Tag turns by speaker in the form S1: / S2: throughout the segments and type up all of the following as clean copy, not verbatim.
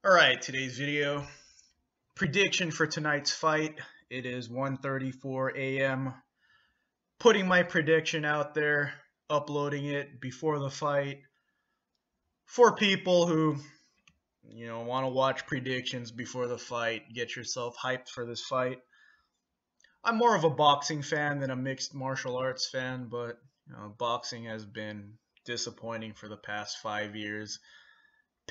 S1: Alright, today's video. Prediction for tonight's fight. It is 1:34 a.m. Putting my prediction out there, uploading it before the fight. For people who, want to watch predictions before the fight, get yourself hyped for this fight. I'm more of a boxing fan than a mixed martial arts fan, but boxing has been disappointing for the past 5 years.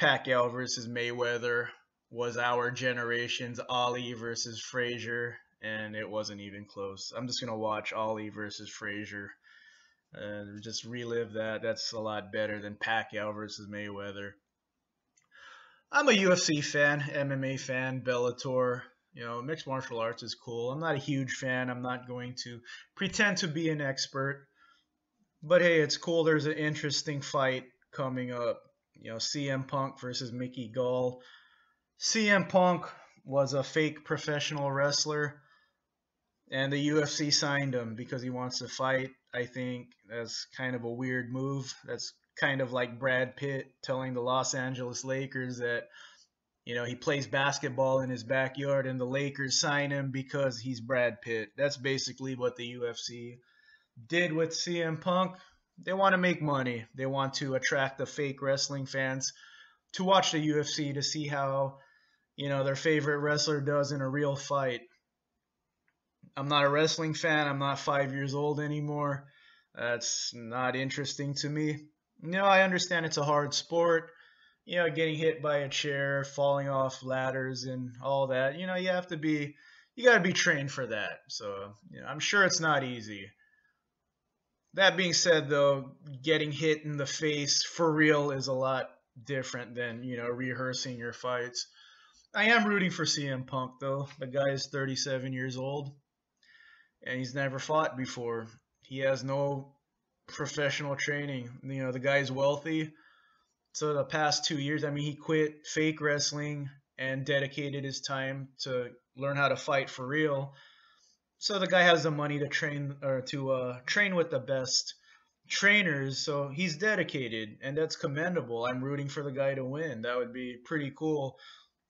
S1: Pacquiao versus Mayweather was our generation's Ali versus Frazier, and it wasn't even close. I'm just gonna watch Ali versus Frazier and just relive that. That's a lot better than Pacquiao versus Mayweather. I'm a UFC fan, MMA fan, Bellator. Mixed martial arts is cool. I'm not a huge fan. I'm not going to pretend to be an expert, but hey, it's cool. There's an interesting fight coming up. CM Punk versus Mickey Gall. CM Punk was a fake professional wrestler, and the UFC signed him because he wants to fight. I think that's kind of a weird move. That's kind of like Brad Pitt telling the Los Angeles Lakers that, he plays basketball in his backyard and the Lakers sign him because he's Brad Pitt. That's basically what the UFC did with CM Punk. They want to make money. They want to attract the fake wrestling fans to watch the UFC to see how, their favorite wrestler does in a real fight. I'm not a wrestling fan. I'm not 5 years old anymore. That's not interesting to me. I understand it's a hard sport. Getting hit by a chair, falling off ladders and all that. You got to be trained for that. So, I'm sure it's not easy. That being said, though, getting hit in the face for real is a lot different than, rehearsing your fights. I am rooting for CM Punk, though. The guy is 37 years old, and he's never fought before. He has no professional training. The guy's wealthy. So the past 2 years, he quit fake wrestling and dedicated his time to learn how to fight for real. So the guy has the money to train with the best trainers. So he's dedicated, and that's commendable. I'm rooting for the guy to win. That would be pretty cool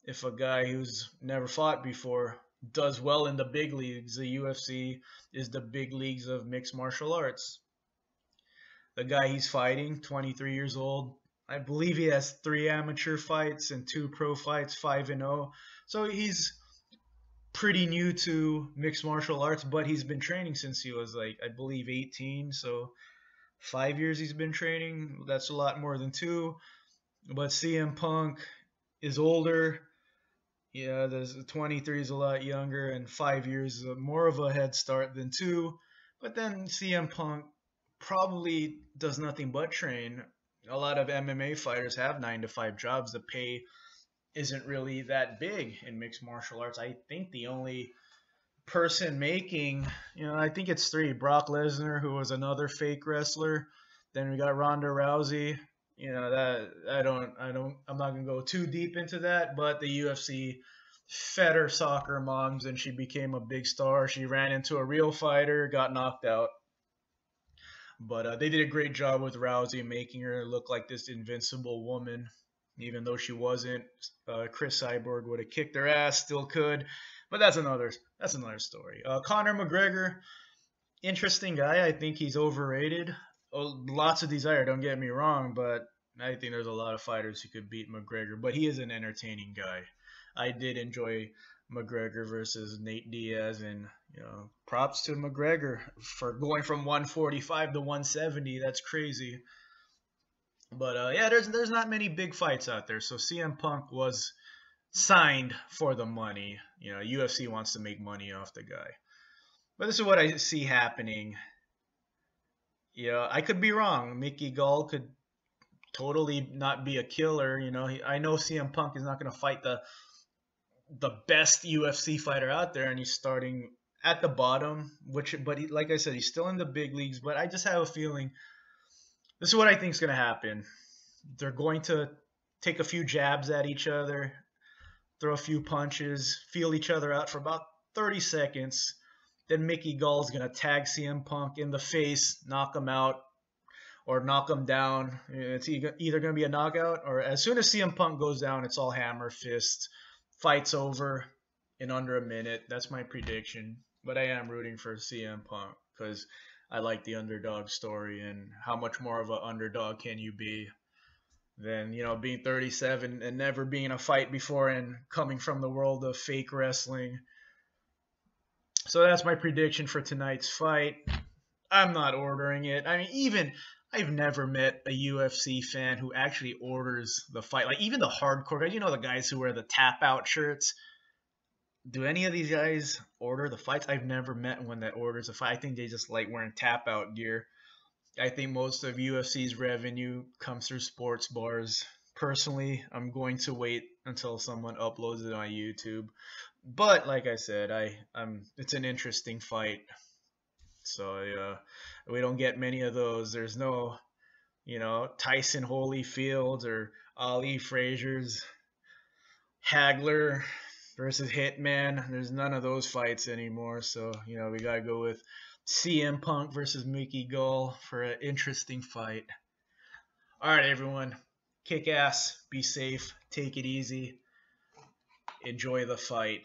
S1: if a guy who's never fought before does well in the big leagues. The UFC is the big leagues of mixed martial arts. The guy he's fighting, 23 years old. I believe he has 3 amateur fights and 2 pro fights, 5-0. So he's pretty new to mixed martial arts, but he's been training since he was I believe 18. So 5 years he's been training. That's a lot more than 2. But CM Punk is older. The 23 is a lot younger, and 5 years is more of a head start than 2. But then CM Punk probably does nothing but train. A lot of MMA fighters have 9-to-5 jobs. The pay isn't really that big in mixed martial arts. I think the only person making, I think it's 3. Brock Lesnar, who was another fake wrestler. Then we got Ronda Rousey. I'm not gonna go too deep into that, but the UFC fed her soccer moms and she became a big star. She ran into a real fighter, got knocked out. But they did a great job with Rousey, making her look like this invincible woman, even though she wasn't. Chris Cyborg would have kicked her ass, still could, but that's another story. Conor McGregor, interesting guy. I think he's overrated. Lots of desire, don't get me wrong, but I think there's a lot of fighters who could beat McGregor. But he is an entertaining guy. I did enjoy McGregor versus Nate Diaz, and props to McGregor for going from 145 to 170. That's crazy. But there's not many big fights out there. So CM Punk was signed for the money. UFC wants to make money off the guy. But this is what I see happening. I could be wrong. Mickey Gall could totally not be a killer. I know CM Punk is not going to fight the best UFC fighter out there, and he's starting at the bottom. Like I said, he's still in the big leagues. But I just have a feeling this is what I think is going to happen. They're going to take a few jabs at each other, throw a few punches, feel each other out for about 30 seconds. Then Mickey Gall is going to tag CM Punk in the face, knock him out. or knock him down. It's either going to be a knockout, or as soon as CM Punk goes down, it's all hammer fist. Fight's over in under a minute. That's my prediction. But I am rooting for CM Punk because I like the underdog story, and how much more of an underdog can you be than, being 37 and never being in a fight before and coming from the world of fake wrestling. So that's my prediction for tonight's fight. I'm not ordering it. I mean, I've never met a UFC fan who actually orders the fight. Like, even the hardcore guys, the guys who wear the tap out shirts. Do any of these guys order the fights? I've never met one that orders a fight. I think they just like wearing tap out gear. I think most of UFC's revenue comes through sports bars. Personally, I'm going to wait until someone uploads it on YouTube. But like I said, it's an interesting fight. So we don't get many of those. There's no, Tyson Holyfield or Ali Frazier's Hagler versus Hitman. There's none of those fights anymore. So, we got to go with CM Punk versus Mickey Gall for an interesting fight. All right, everyone. Kick ass. Be safe. Take it easy. Enjoy the fight.